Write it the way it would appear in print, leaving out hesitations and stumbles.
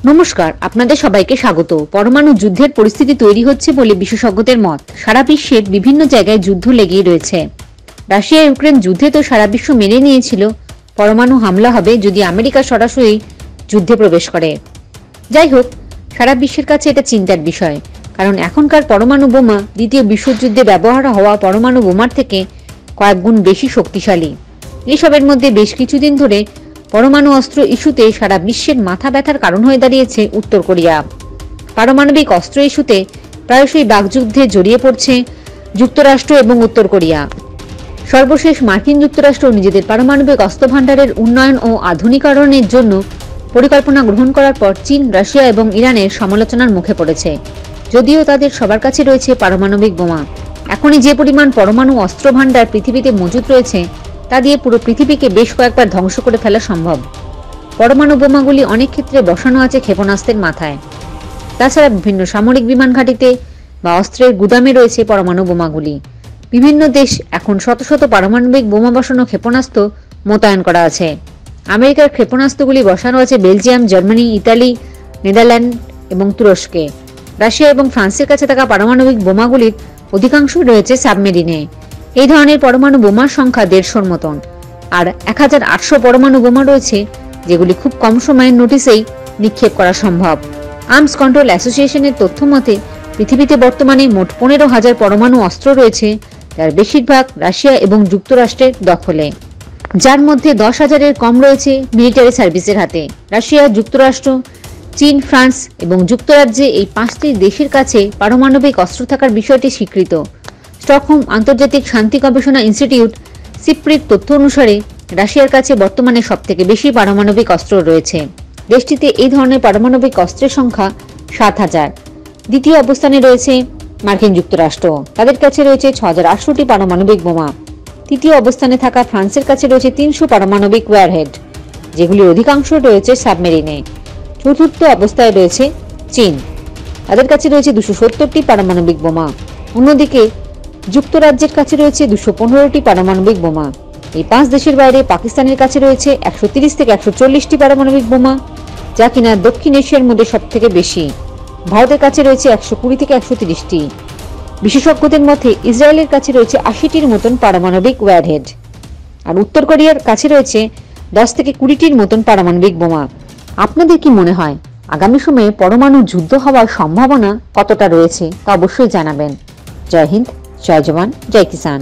নমস্কার, আপনাদের সবাইকে স্বাগত। পরমাণু যুদ্ধের পরিস্থিতি তৈরি হচ্ছে বলে বিশেষজ্ঞদের মত। সারা বিশ্বের বিভিন্ন জায়গায় যুদ্ধ লেগেই রয়েছে। রাশিয়া ইউক্রেন যুদ্ধে তো সারা বিশ্ব মেনে নিয়েছিল পরমাণু হামলা হবে যদি আমেরিকা সরাসরি যুদ্ধে প্রবেশ করে। যাই হোক, সারা বিশ্বের কাছে এটা চিন্তার বিষয়, কারণ এখনকার পরমাণু বোমা দ্বিতীয় বিশ্বযুদ্ধে ব্যবহার হওয়া পরমাণু বোমার থেকে কয়েক গুণ বেশি শক্তিশালী। এসবের মধ্যে বেশ কিছুদিন ধরে পরমাণু অস্ত্র ইস্যুতে সারা বিশ্বের মাথা ব্যথার কারণ হয়ে দাঁড়িয়েছে উত্তর কোরিয়া। পারমাণবিক অস্ত্র ইস্যুতে প্রায়শই বাকযুদ্ধে জড়িয়ে পড়ছে যুক্তরাষ্ট্র এবং উত্তর কোরিয়া। সর্বশেষ মার্কিন যুক্তরাষ্ট্র নিজেদের পারমাণবিক অস্ত্র ভাণ্ডারের উন্নয়ন ও আধুনিকরণের জন্য পরিকল্পনা গ্রহণ করার পর চীন, রাশিয়া এবং ইরানের সমালোচনার মুখে পড়েছে। যদিও তাদের সবার কাছে রয়েছে পারমাণবিক বোমা, এখনই যে পরিমাণ পরমাণু অস্ত্র ভাণ্ডার পৃথিবীতে মজুদ রয়েছে তা দিয়ে পুরো পৃথিবীকে বেশ কয়েকবার ধ্বংস করে ফেলা সম্ভব। পরমাণু বোমাগুলি অনেক ক্ষেত্রে বসানো আছে ক্ষেপণাস্ত্রের মাথায়। তাছাড়া বিভিন্ন সামরিক বিমান ঘাঁটিতে বা অস্ত্রের গুদামে রয়েছে পরমাণু বোমাগুলি। বিভিন্ন দেশ এখন শত শত পারমাণবিক বোমা বসানো ক্ষেপণাস্ত্র মোতায়েন করা আছে। আমেরিকার ক্ষেপণাস্ত্রগুলি বসানো আছে বেলজিয়াম, জার্মানি, ইতালি, নেদারল্যান্ড এবং তুরস্কে। রাশিয়া এবং ফ্রান্সের কাছে থাকা পারমাণবিক বোমাগুলির অধিকাংশ রয়েছে সাবমেরিনে। এই ধরনের পরমাণু বোমার সংখ্যা 150-র মতন, আর 1800 পরমাণু বোমা রয়েছে যেগুলি খুব কম সময়ের নোটিসেই নিক্ষেপ করা সম্ভব। আর্মস কন্ট্রোল অ্যাসোসিয়েশনের তথ্য মতে পৃথিবীতে বর্তমানে মোট 15,000 পরমাণু অস্ত্র রয়েছে, যার বেশিরভাগ রাশিয়া এবং যুক্তরাষ্ট্রের দখলে, যার মধ্যে 10,000-এর কম রয়েছে মিলিটারি সার্ভিসের হাতে। রাশিয়া, যুক্তরাষ্ট্র, চীন, ফ্রান্স এবং যুক্তরাজ্যে এই 5টি দেশের কাছে পারমাণবিক অস্ত্র থাকার বিষয়টি স্বীকৃত। স্টকহোম আন্তর্জাতিক শান্তি গবেষণা ইনস্টিটিউট সিপ্রির তথ্য অনুসারে রাশিয়ার কাছে বর্তমানে সবথেকে বেশি পারমাণবিক অস্ত্র রয়েছে। দেশটিতে এই ধরনের পারমাণবিক অস্ত্রের সংখ্যা 7,000। দ্বিতীয় অবস্থানে রয়েছে মার্কিন যুক্তরাষ্ট্র, তাদের কাছে রয়েছে 6,800টি পারমাণবিক বোমা। তৃতীয় অবস্থানে থাকা ফ্রান্সের কাছে রয়েছে 300 পারমাণবিক ওয়ারহেড, যেগুলির অধিকাংশ রয়েছে সাবমেরিনে। চতুর্থ অবস্থায় রয়েছে চীন, তাদের কাছে রয়েছে 270টি পারমাণবিক বোমা। অন্যদিকে যুক্তরাজ্যের কাছে রয়েছে 215টি পারমাণবিক বোমা। এই 5 দেশের বাইরে পাকিস্তানের কাছে রয়েছে 130 থেকে 140টি পারমাণবিক বোমা, যা কিনা দক্ষিণ এশিয়ার মধ্যে সবথেকে বেশি। ভারতের কাছে রয়েছে 120 থেকে 130টি। বিশেষজ্ঞদের মতে ইসরায়েলের কাছে রয়েছে 80টির মতন পারমাণবিক ওয়ারহেড, আর উত্তর কোরিয়ার কাছে রয়েছে 10 থেকে 20টির মতন পারমাণবিক বোমা। আপনাদের কি মনে হয় আগামী সময়ে পরমাণু যুদ্ধ হওয়ার সম্ভাবনা কতটা রয়েছে তা অবশ্যই জানাবেন। জয় হিন্দ, জয় জওয়ান, জয় কিষান।